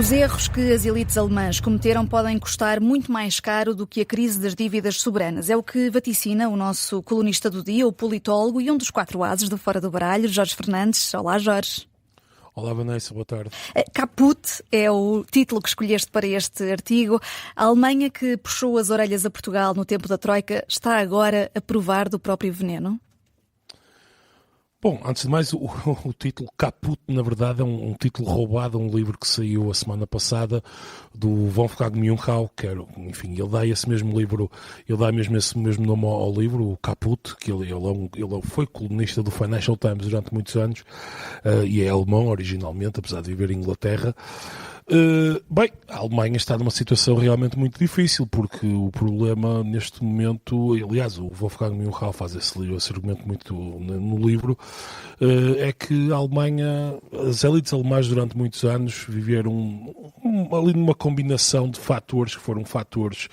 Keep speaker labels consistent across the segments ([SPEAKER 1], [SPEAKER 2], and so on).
[SPEAKER 1] Os erros que as elites alemãs cometeram podem custar muito mais caro do que a crise das dívidas soberanas. É o que vaticina o nosso colunista do dia, o politólogo e um dos 4 ases do Fora do Baralho, Jorge Fernandes. Olá, Jorge.
[SPEAKER 2] Olá, Vanessa, boa tarde.
[SPEAKER 1] Caput é o título que escolheste para este artigo. A Alemanha, que puxou as orelhas a Portugal no tempo da Troika, está agora a provar do próprio veneno?
[SPEAKER 2] Bom, antes de mais, o título Caput, na verdade, é um título roubado a um livro que saiu a semana passada do Wolfgang Mühlhau, que era, enfim, ele dá esse mesmo livro, ele dá mesmo esse mesmo nome ao livro, o Caput, que ele foi colunista do Financial Times durante muitos anos e é alemão originalmente, apesar de viver em Inglaterra. Bem, a Alemanha está numa situação realmente muito difícil, porque o problema neste momento, aliás, o Wolfgang Mühlhau faz esse argumento muito no livro, é que a Alemanha, as elites alemãs durante muitos anos viveram ali numa combinação de fatores, que foram fatores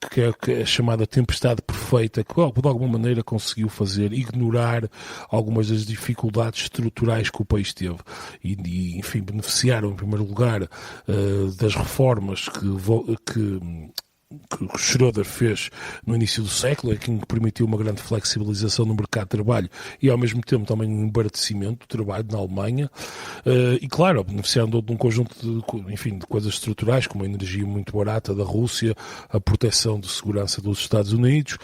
[SPEAKER 2] que é a chamada tempestade perfeita, que de alguma maneira conseguiu ignorar algumas das dificuldades estruturais que o país teve e enfim, beneficiaram em primeiro lugar das reformas que Schröder fez no início do século, que permitiu uma grande flexibilização no mercado de trabalho e ao mesmo tempo também um embaratecimento do trabalho na Alemanha e claro, beneficiando de um conjunto de coisas estruturais, como a energia muito barata da Rússia, a proteção de segurança dos Estados Unidos,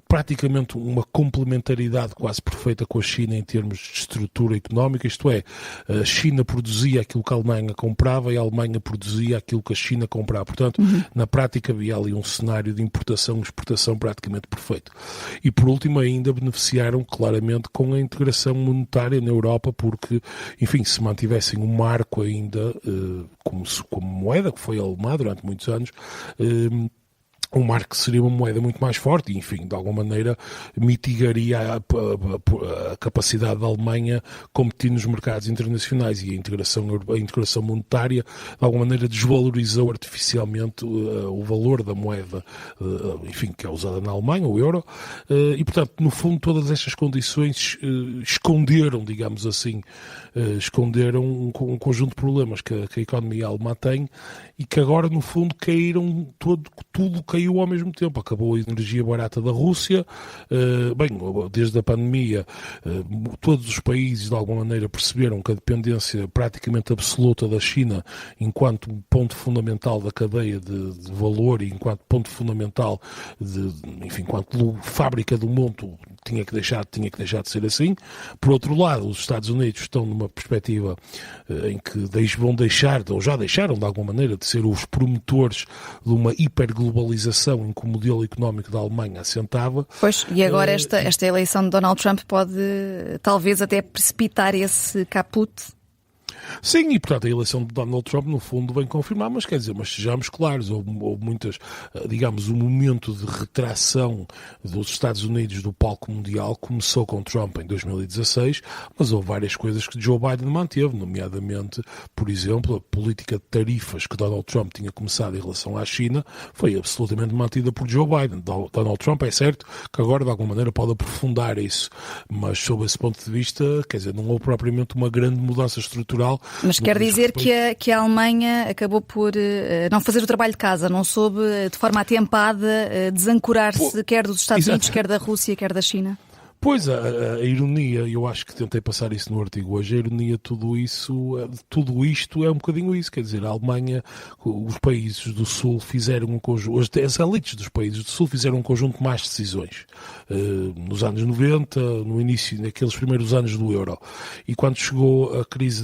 [SPEAKER 2] praticamente uma complementaridade quase perfeita com a China em termos de estrutura económica, isto é, a China produzia aquilo que a Alemanha comprava e a Alemanha produzia aquilo que a China comprava, portanto, na prática havia ali um cenário de importação e exportação praticamente perfeito. E por último ainda beneficiaram claramente com a integração monetária na Europa, porque, enfim, se mantivessem um marco ainda como moeda, que foi alemã durante muitos anos, um marco seria uma moeda muito mais forte e, enfim, de alguma maneira mitigaria a capacidade da Alemanha competir nos mercados internacionais e a integração monetária, de alguma maneira, desvalorizou artificialmente o valor da moeda, enfim, que é usada na Alemanha, o euro, e, portanto, no fundo, todas estas condições esconderam, digamos assim, um conjunto de problemas que a economia alemã tem e que agora, no fundo, caíram tudo caiu ao mesmo tempo. Acabou a energia barata da Rússia, desde a pandemia todos os países de alguma maneira perceberam que a dependência praticamente absoluta da China enquanto ponto fundamental da cadeia de valor e enquanto ponto fundamental enquanto fábrica do mundo tinha que deixar de ser assim. Por outro lado, os Estados Unidos estão numa perspectiva em que vão deixar, ou já deixaram de alguma maneira, de ser os promotores de uma hiperglobalização em que o modelo económico da Alemanha assentava.
[SPEAKER 1] Pois, e agora esta eleição de Donald Trump pode talvez até precipitar esse caput?
[SPEAKER 2] Sim, e portanto a eleição de Donald Trump no fundo vem confirmar, mas sejamos claros, houve muitas, digamos, o momento de retração dos Estados Unidos do palco mundial começou com Trump em 2016, mas houve várias coisas que Joe Biden manteve, nomeadamente, por exemplo, a política de tarifas que Donald Trump tinha começado em relação à China foi absolutamente mantida por Joe Biden. Donald Trump é certo que agora de alguma maneira pode aprofundar isso, mas sob esse ponto de vista, quer dizer, não houve propriamente uma grande mudança estrutural.
[SPEAKER 1] Mas quer dizer que a Alemanha acabou por não fazer o trabalho de casa, não soube de forma atempada desancorar-se quer dos Estados Unidos, quer da Rússia, quer da China?
[SPEAKER 2] Pois, a ironia, eu acho que tentei passar isso no artigo hoje, a ironia de tudo isto é um bocadinho isso, quer dizer, a Alemanha, os países do Sul fizeram um conjunto, as elites dos países do Sul fizeram um conjunto de más decisões, nos anos 90, no início, naqueles primeiros anos do euro, e quando chegou a crise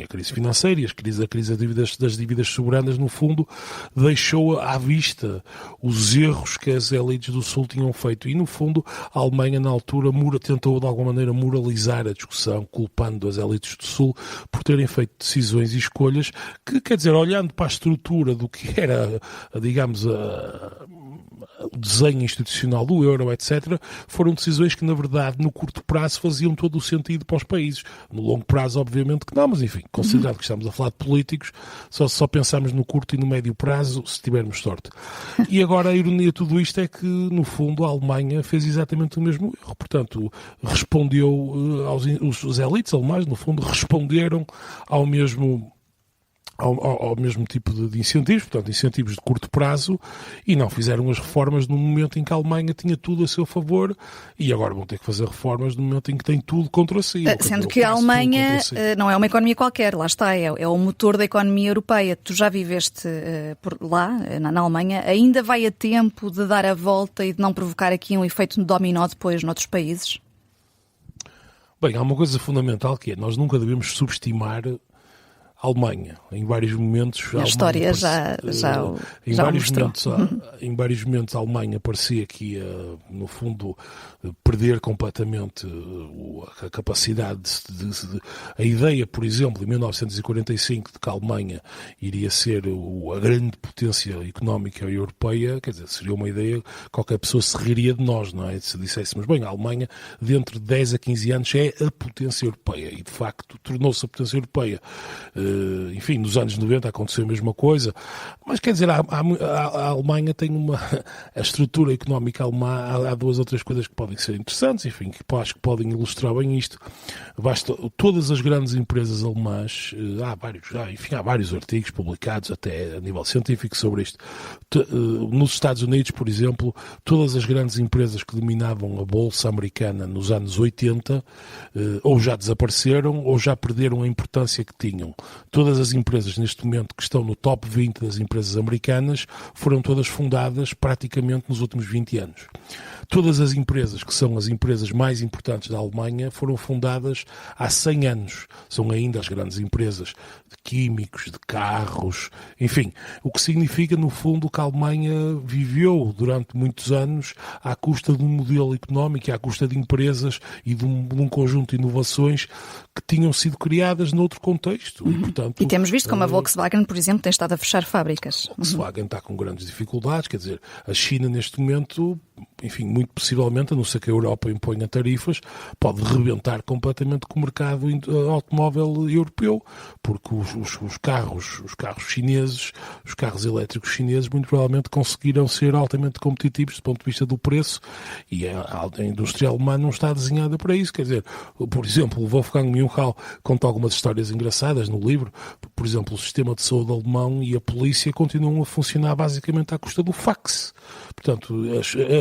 [SPEAKER 2] a crise financeira e a crise das dívidas soberanas, no fundo, deixou à vista os erros que as elites do Sul tinham feito, e no fundo, a Alemanha, na altura, tentou de alguma maneira moralizar a discussão, culpando as elites do Sul por terem feito decisões e escolhas que, quer dizer, olhando para a estrutura do que era, digamos, o desenho institucional do euro, etc., foram decisões que, na verdade, no curto prazo faziam todo o sentido para os países. No longo prazo, obviamente que não, mas enfim, considerado que estamos a falar de políticos, só pensamos no curto e no médio prazo, se tivermos sorte. E agora a ironia de tudo isto é que, no fundo, a Alemanha fez exatamente o mesmo erro. Portanto, respondeu os elites alemães, no fundo, responderam ao mesmo ao mesmo tipo de incentivos, portanto, incentivos de curto prazo, e não fizeram as reformas no momento em que a Alemanha tinha tudo a seu favor, e agora vão ter que fazer reformas no momento em que tem tudo contra si.
[SPEAKER 1] Sendo que a Alemanha não é uma economia qualquer, lá está, é o motor da economia europeia. Tu já viveste por lá, na Alemanha, ainda vai a tempo de dar a volta e de não provocar aqui um efeito dominó depois noutros países?
[SPEAKER 2] Bem, há uma coisa fundamental que é, nós nunca devemos subestimar a Alemanha. Em vários momentos...
[SPEAKER 1] A história já
[SPEAKER 2] Em vários momentos a Alemanha parecia que ia, no fundo, perder completamente a capacidade a ideia, por exemplo, em 1945, de que a Alemanha iria ser a grande potência económica europeia, quer dizer, seria uma ideia que qualquer pessoa se riria de nós, não é? Se disséssemos, bem, a Alemanha, dentro de 10 a 15 anos, é a potência europeia. E, de facto, tornou-se a potência europeia. Enfim, nos anos 90 aconteceu a mesma coisa, mas quer dizer, a Alemanha tem a estrutura económica alemã, há duas ou três coisas que podem ser interessantes, enfim, que acho que podem ilustrar bem isto. Basta, todas as grandes empresas alemãs, há vários artigos publicados até a nível científico sobre isto. Nos Estados Unidos, por exemplo, todas as grandes empresas que dominavam a bolsa americana nos anos 80 ou já desapareceram ou já perderam a importância que tinham. Todas as empresas neste momento que estão no top 20 das empresas americanas foram todas fundadas praticamente nos últimos 20 anos. Todas as empresas que são as empresas mais importantes da Alemanha foram fundadas há 100 anos. São ainda as grandes empresas de químicos, de carros, enfim. O que significa, no fundo, que a Alemanha viveu durante muitos anos à custa de um modelo económico, à custa de empresas e de um conjunto de inovações que tinham sido criadas noutro contexto. E, portanto,
[SPEAKER 1] e temos visto como a Volkswagen, por exemplo, tem estado a fechar fábricas.
[SPEAKER 2] A Volkswagen está com grandes dificuldades, quer dizer, a China neste momento, enfim, muito possivelmente, a não ser que a Europa imponha tarifas, pode rebentar completamente com o mercado automóvel europeu, porque os carros chineses, os carros elétricos chineses, muito provavelmente conseguiram ser altamente competitivos do ponto de vista do preço, e a indústria alemã não está desenhada para isso. Quer dizer, por exemplo, o Wolfgang Mühlhau conta algumas histórias engraçadas no livro. Por exemplo, o sistema de saúde alemão e a polícia continuam a funcionar basicamente à custa do fax. Portanto,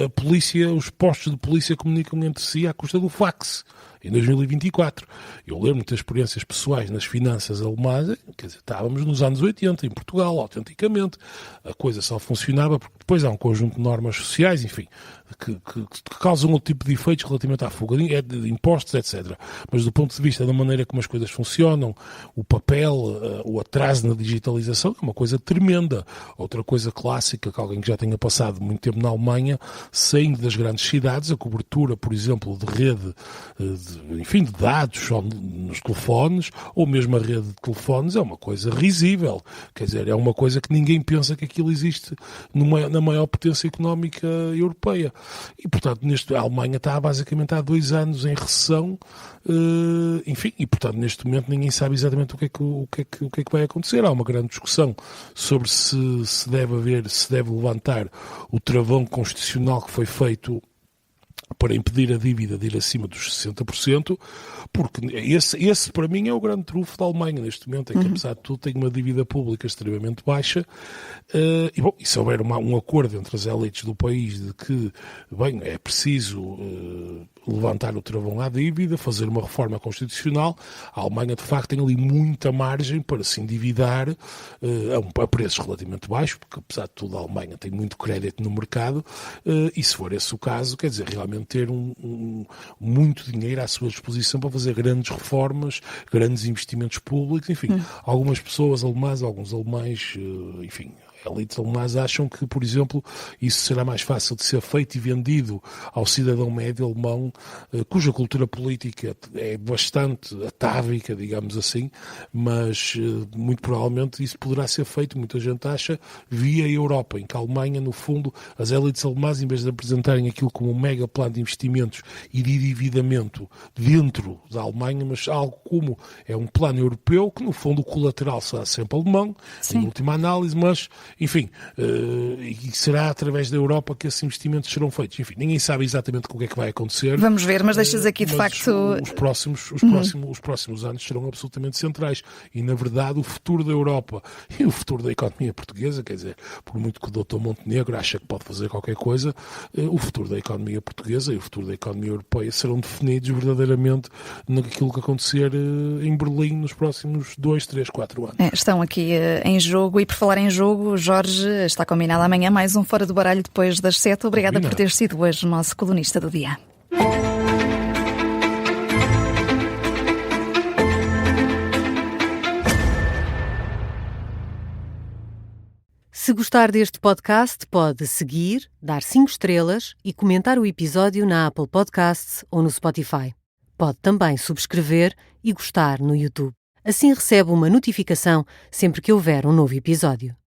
[SPEAKER 2] a polícia, os postos de polícia comunicam entre si à custa do fax. Em 2024. Eu lembro-me de ter experiências pessoais nas finanças alemãs, quer dizer, estávamos nos anos 80, em Portugal, autenticamente. A coisa só funcionava porque depois há um conjunto de normas sociais, enfim, que causam outro tipo de efeitos relativamente à fuga de impostos, etc. Mas do ponto de vista da maneira como as coisas funcionam, o papel, o atraso na digitalização, é uma coisa tremenda. Outra coisa clássica, que alguém que já tenha passado muito tempo na Alemanha, saindo das grandes cidades, a cobertura, por exemplo, de rede de dados nos telefones, ou mesmo a rede de telefones, é uma coisa risível. Quer dizer, é uma coisa que ninguém pensa que aquilo existe na maior potência económica europeia. E, portanto, a Alemanha está basicamente há 2 anos em recessão, enfim, e, portanto, neste momento ninguém sabe exatamente o que é que vai acontecer. Há uma grande discussão sobre se deve levantar o travão constitucional que foi feito para impedir a dívida de ir acima dos 60%, porque esse para mim é o grande trunfo da Alemanha neste momento, é que apesar de tudo tem uma dívida pública extremamente baixa, e se houver um acordo entre as elites do país de que, bem, é preciso levantar o travão à dívida, fazer uma reforma constitucional, a Alemanha de facto tem ali muita margem para se endividar a preços relativamente baixos, porque apesar de tudo a Alemanha tem muito crédito no mercado, e se for esse o caso, quer dizer, realmente ter muito dinheiro à sua disposição para fazer grandes reformas, grandes investimentos públicos, enfim, algumas pessoas alemãs, alguns alemães, enfim, elites alemãs acham que, por exemplo, isso será mais fácil de ser feito e vendido ao cidadão médio alemão, cuja cultura política é bastante atávica, digamos assim, mas muito provavelmente isso poderá ser feito, muita gente acha, via Europa, em que a Alemanha, no fundo, as elites alemãs, em vez de apresentarem aquilo como um mega plano de investimentos e de endividamento dentro da Alemanha, mas algo como é um plano europeu, que no fundo o colateral será sempre alemão, em última análise, mas enfim, e será através da Europa que esses investimentos serão feitos. Enfim, ninguém sabe exatamente o que é que vai acontecer.
[SPEAKER 1] Vamos ver, mas deixas aqui de facto...
[SPEAKER 2] Os próximos anos serão absolutamente centrais. E, na verdade, o futuro da Europa e o futuro da economia portuguesa, quer dizer, por muito que o Dr. Montenegro acha que pode fazer qualquer coisa, o futuro da economia portuguesa e o futuro da economia europeia serão definidos verdadeiramente naquilo que acontecer em Berlim nos próximos 2, 3, 4 anos.
[SPEAKER 1] Estão aqui em jogo, e por falar em jogo, Jorge, está combinado amanhã mais um Fora do Baralho depois das 7. Obrigada por ter sido hoje o nosso colunista do dia.
[SPEAKER 3] Se gostar deste podcast, pode seguir, dar 5 estrelas e comentar o episódio na Apple Podcasts ou no Spotify. Pode também subscrever e gostar no YouTube. Assim recebe uma notificação sempre que houver um novo episódio.